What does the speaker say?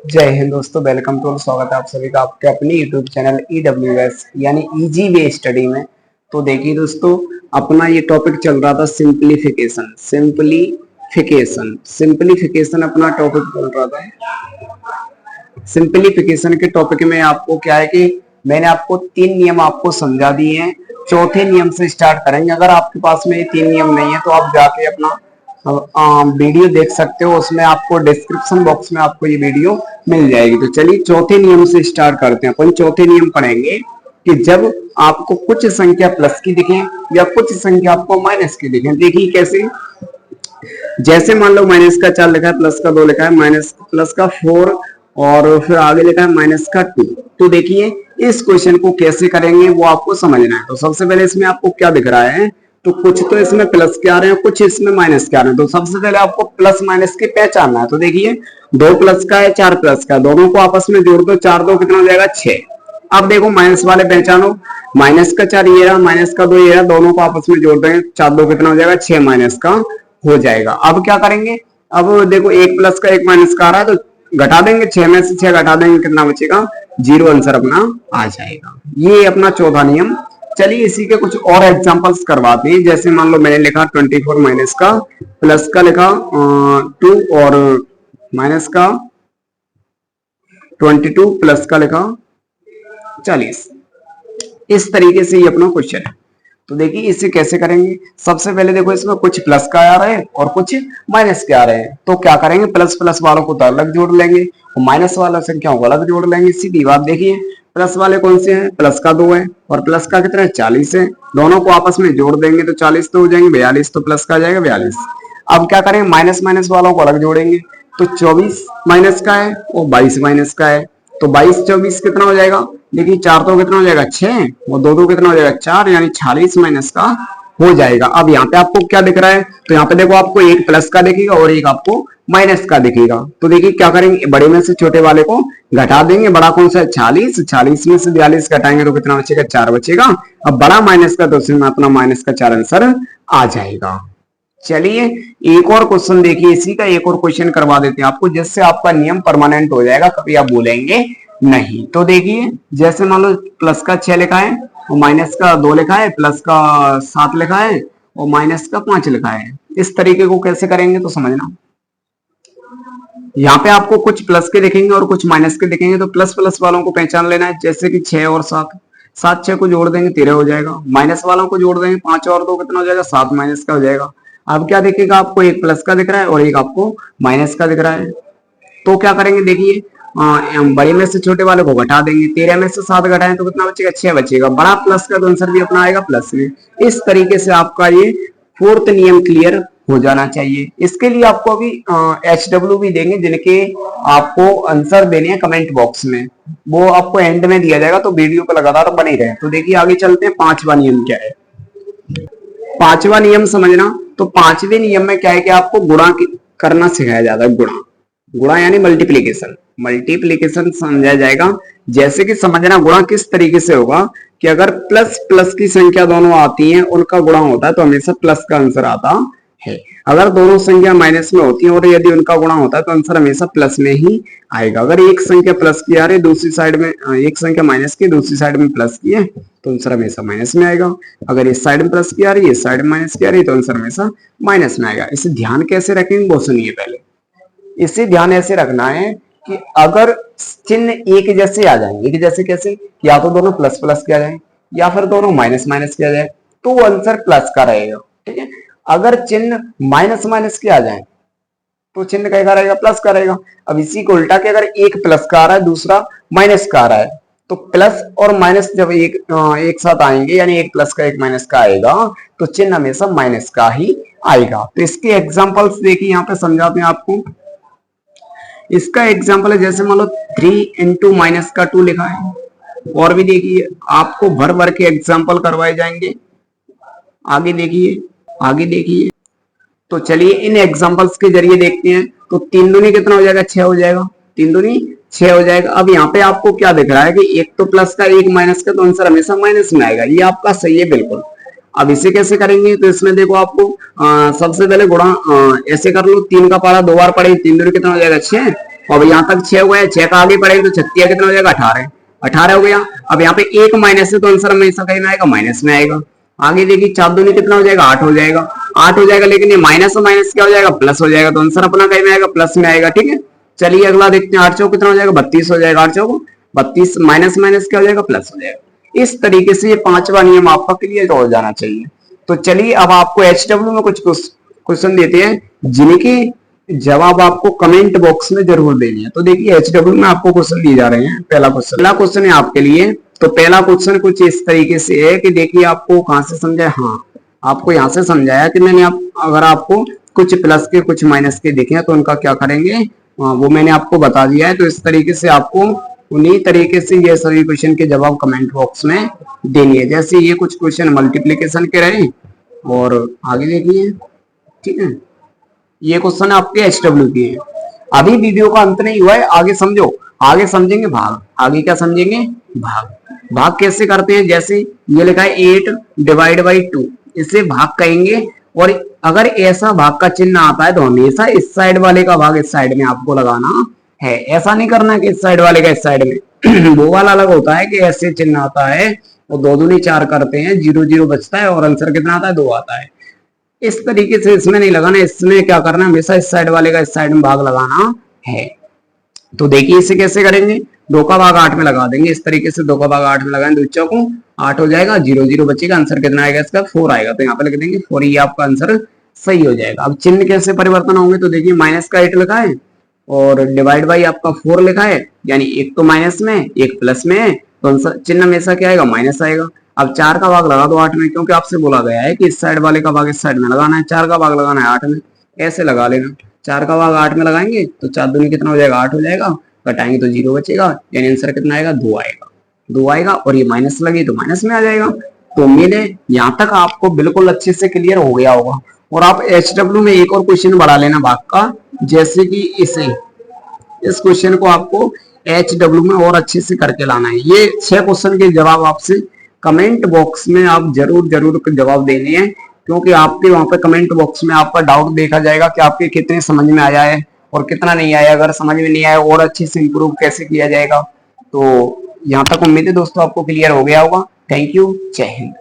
जय हिंद दोस्तों, welcome to, स्वागत है आप सभी का आपके अपने यूट्यूब चैनल EWS यानी इजी वे स्टडी में। तो देखिए दोस्तों, अपना ये टॉपिक चल रहा था सिंपलीफिकेशन अपना टॉपिक चल रहा था। सिंपलीफिकेशन के टॉपिक में आपको क्या है कि मैंने आपको 3 नियम आपको समझा दिए हैं। चौथे नियम से स्टार्ट करेंगे। अगर आपके पास में ये 3 नियम नहीं है तो आप जाके अपना वीडियो देख सकते हो, उसमें आपको डिस्क्रिप्शन बॉक्स में आपको ये वीडियो मिल जाएगी। तो चलिए चौथे नियम से स्टार्ट करते हैं। अपन चौथे नियम पढ़ेंगे कि जब आपको कुछ संख्या प्लस की दिखे या कुछ संख्या आपको माइनस की दिखे। देखिए कैसे, जैसे मान लो माइनस का 4 लिखा है, प्लस का 2 लिखा है, माइनस प्लस का 4 और फिर आगे लिखा है माइनस का 2। तो देखिए इस क्वेश्चन को कैसे करेंगे वो आपको समझना है। तो सबसे पहले इसमें आपको क्या दिख रहा है, तो कुछ तो इसमें प्लस के आ रहे हैं, कुछ इसमें माइनस के आ रहे हैं। तो सबसे पहले आपको प्लस माइनस की पहचानना है। तो देखिए 2 प्लस का है, 4 प्लस का, दोनों को आपस में जोड़ दो, 4 2 कितना हो जाएगा 6। अब देखो माइनस वाले पहचानो, माइनस का 4 ये रहा, माइनस का 2 ये रहा, दोनों को आपस में जोड़ देंगे, 4 2 कितना हो जाएगा 6 माइनस का हो जाएगा। अब क्या करेंगे, अब देखो 1 प्लस का 1 माइनस का आ रहा है, तो घटा देंगे, 6 में से 6 घटा देंगे, कितना बचेगा 0। आंसर अपना आ जाएगा। ये अपना चौथा नियम। चलिए इसी के कुछ और एग्जांपल्स करवाते हैं। जैसे मान लो मैंने लिखा 24 माइनस का, प्लस का लिखा 2 और माइनस का 22, प्लस का लिखा 40। इस तरीके से ये अपना क्वेश्चन है। तो देखिए इसे कैसे करेंगे। सबसे पहले देखो इसमें कुछ प्लस का आ रहा है और कुछ माइनस के आ रहे हैं। तो क्या करेंगे, प्लस प्लस वालों को तो अलग जोड़ लेंगे और माइनस वाला संख्याओं को अलग जोड़ लेंगे। सीधी बात। देखिए प्लस वाले कौन से हैं, प्लस का 2 है और प्लस का कितना है 40 है। दोनों को आपस में जोड़ देंगे तो 40 तो हो जाएंगे 42, तो प्लस का आ जाएगा 42। अब क्या करेंगे, माइनस माइनस वालों को अलग जोड़ेंगे। तो 24 माइनस का है और 22 माइनस का है, तो 22 24 कितना हो जाएगा। देखिए 4 तो कितना हो जाएगा 6 और 2 2 कितना हो जाएगा 4, यानी 46 माइनस का हो जाएगा। अब यहाँ पे आपको क्या दिख रहा है, तो यहाँ पे देखो आपको एक प्लस का दिखेगा और एक आपको माइनस का दिखेगा। तो देखिए क्या करेंगे, बड़े में से छोटे वाले को घटा देंगे। बड़ा कौन सा है 40, 40 में से 42 घटाएंगे तो कितना बचेगा 4 बचेगा। अब बड़ा माइनस का, तो उसमें अपना माइनस का 4 आंसर आ जाएगा। चलिए एक और क्वेश्चन देखिए, इसी का एक और क्वेश्चन करवा देते हैं आपको, जिससे आपका नियम परमानेंट हो जाएगा, कभी आप बोलेंगे नहीं। तो देखिए जैसे मान लो प्लस का 6 लिखा है और माइनस का 2 लिखा है, प्लस का 7 लिखा है और माइनस का 5 लिखा है। इस तरीके को कैसे करेंगे तो समझना। यहाँ पे आपको कुछ प्लस के दिखेंगे और कुछ माइनस के दिखेंगे। तो प्लस प्लस वालों को पहचान लेना है। जैसे कि 6 और 7, 7 6 को जोड़ देंगे 13 हो जाएगा। माइनस वालों को जोड़ देंगे 5 और 2 कितना हो जाएगा 7 माइनस का हो जाएगा। अब क्या दिखेगा आपको, एक प्लस का दिख रहा है और एक आपको माइनस का दिख रहा है। तो क्या करेंगे, देखिए बड़े में से छोटे वाले को घटा देंगे। 13 में से 7 घटाएं तो कितना बचेगा 6 बचेगा। बड़ा प्लस का तो आंसर भी अपना आएगा प्लस में। इस तरीके से आपका ये 4th नियम क्लियर हो जाना चाहिए। इसके लिए आपको अभी HW भी देंगे, जिनके आपको आंसर देने हैं कमेंट बॉक्स में। वो आपको एंड में दिया जाएगा, तो वीडियो पे लगातार बने रहे। तो देखिए आगे चलते हैं, 5वां नियम क्या है। 5वां नियम समझना। तो 5वें नियम में क्या है कि आपको गुणा करना सिखाया जाता है। गुणा यानी मल्टीप्लीकेशन समझाया जाएगा। जैसे कि समझना गुणा किस तरीके से होगा कि अगर प्लस प्लस की संख्या दोनों आती हैं, उनका गुणा होता है तो हमेशा प्लस का आंसर आता है। अगर दोनों संख्या माइनस में होती है और यदि उनका गुणा होता है तो आंसर हमेशा प्लस में ही आएगा। अगर एक संख्या प्लस की आ रही है, दूसरी साइड में एक संख्या माइनस की, दूसरी साइड में प्लस की है, तो आंसर हमेशा माइनस में आएगा। अगर इस साइड में प्लस की आ रही है, इस साइड में माइनस की आ रही है, तो आंसर हमेशा माइनस में आएगा। इसे ध्यान कैसे रखेंगे वो सुनिए पहले। इसे ध्यान ऐसे रखना है कि अगर चिन्ह एक जैसे आ जाएंगे, एक जैसे कैसे, या तो दोनों प्लस प्लस किया जाए या फिर दोनों माइनस माइनस किया जाए, तो आंसर प्लस का रहेगा। ठीक है। अगर चिन्ह माइनस माइनस के आ जाए तो चिन्ह कैसा रहेगा, प्लस का रहेगा। अब इसी को उल्टा के अगर एक प्लस का आ रहा है, दूसरा माइनस का आ रहा है, तो प्लस और माइनस जब एक साथ आएंगे, यानी एक प्लस का एक माइनस का आएगा, तो चिन्ह हमेशा माइनस का ही आएगा। तो इसके एग्जांपल्स देखिए, यहाँ पे समझाते हैं आपको। इसका एग्जांपल है, जैसे मान लो 3 into माइनस का 2 लिखा है। और भी देखिए आपको भर भर के एग्जांपल करवाए जाएंगे। आगे देखिए। तो चलिए इन एग्जांपल्स के जरिए देखते हैं। तो 3 दूनी कितना हो जाएगा 6 हो जाएगा। 3 दूनी 6 हो जाएगा। अब यहाँ पे आपको क्या दिख रहा है कि एक तो प्लस का एक माइनस का, तो आंसर हमेशा माइनस में आएगा। ये आपका सही है बिल्कुल। अब इसे कैसे करेंगे, तो इसमें देखो आपको सबसे पहले गुणा ऐसे कर लो। 3 का पारा 2 बार पढ़े, 3 दूनी कितना हो जाएगा 6 अब यहाँ तक 6 हुआ है, 6 का आगे पढ़ेंगे तो 36 कितना हो जाएगा 18, 18 हो गया। अब यहाँ पे एक माइनस है तो आंसर हमेशा कहीं में आएगा माइनस में आएगा। आगे देखिए 4 दूनी कितना हो जाएगा 8 हो जाएगा, 8 हो जाएगा, लेकिन ये माइनस और माइनस क्या हो जाएगा प्लस हो जाएगा, तो आंसर अपना कहीं में आएगा प्लस में आएगा। ठीक है, चलिए अगला देखते हैं। 8 चौक कितना हो जाएगा 32 हो जाएगा, 8 चौक 32, माइनस माइनस क्या हो जाएगा प्लस हो जाएगा। इस तरीके से ये पांचवा नियम आपका क्लियर हो जाना चाहिए। तो चलिए अब आपको एचडब्ल्यू में कुछ क्वेश्चन देते हैं जिनकी जवाब आपको कमेंट बॉक्स में जरूर देनी है। तो देखिए एचडब्ल्यू में आपको क्वेश्चन दिए जा रहे हैं। पहला क्वेश्चन है आपके लिए। तो पहला क्वेश्चन कुछ इस तरीके से है कि देखिए आपको कहां से समझाया, हाँ आपको यहां से समझाया कि मैंने अगर आपको कुछ प्लस के कुछ माइनस के दिखे तो उनका क्या करेंगे, वो मैंने आपको बता दिया है। तो इस तरीके से आपको उन्हीं तरीके से ये सभी क्वेश्चन के जवाब कमेंट बॉक्स में देनी है। जैसे ये कुछ क्वेश्चन मल्टीप्लीकेशन के रहे और आगे देखिए, ठीक है ये क्वेश्चन आपके एचडब्ल्यू की है। अभी वीडियो का अंत नहीं हुआ है, आगे समझो, आगे समझेंगे भाग। आगे क्या समझेंगे, भाग। भाग कैसे करते हैं, जैसे ये लिखा है 8 डिवाइड बाई 2, इसे भाग कहेंगे। और अगर ऐसा भाग का चिन्ह आता है तो हमेशा इस साइड वाले का भाग इस साइड में आपको लगाना है। ऐसा नहीं करना कि इस साइड वाले का इस साइड में वो वाला अलग होता है कि ऐसे चिन्ह आता है और 2 दूनी 4 करते हैं, 0 0 बचता है और आंसर कितना आता है 2 आता है। इस तरीके से इसमें नहीं लगाना, इसमें क्या करना है हमेशा इस साइड वाले का इस साइड में भाग लगाना है। तो देखिए इसे कैसे करेंगे, 2 का भाग 8 में लगा देंगे। इस तरीके से 2 का भाग 8 में लगाएंगे, 2 चौको 8 हो जाएगा, 0 0 बचेगा, आंसर कितना आएगा इसका 4 आएगा। तो यहाँ पे लिख देंगे 4, ये आपका आंसर सही हो जाएगा। अब चिन्ह कैसे परिवर्तन होंगे, तो देखिए माइनस का 8 लिखा है और डिवाइड बाई आपका 4 लिखा है, यानी एक तो माइनस में एक प्लस में है, तो चिन्ह हमेशा क्या आएगा माइनस आएगा। अब 4 का भाग लगा दो 8 में, क्योंकि आपसे बोला गया है कि इस साइड वाले का भाग इस साइड में लगाना है, 4 का भाग लगाना है 8 में, ऐसे लगा लेना। 4 का भाग 8 में लगाएंगे तो 4 दूनी कितना हो जाएगा 8 हो जाएगा, घटाएंगे तो 0 बचेगा, यानी आंसर कितना आएगा 2 आएगा, 2 आएगा। और ये माइनस लगी तो माइनस में आ जाएगा। तो उम्मीद है यहाँ तक आपको बिल्कुल अच्छे से क्लियर हो गया होगा। और आप एचडब्ल्यू में एक और क्वेश्चन बढ़ा लेना भाग का, जैसे कि इस क्वेश्चन को आपको एचडब्ल्यू में और अच्छे से करके लाना है। ये 6 क्वेश्चन के जवाब आपसे कमेंट बॉक्स में आप जरूर जवाब देने हैं, क्योंकि आपके वहां पे कमेंट बॉक्स में आपका डाउट देखा जाएगा कि आपके कितने समझ में आया है और कितना नहीं आया। अगर समझ में नहीं आया और अच्छे से इंप्रूव कैसे किया जाएगा। तो यहाँ तक उम्मीद है दोस्तों आपको क्लियर हो गया होगा। थैंक यू, जय हिंद।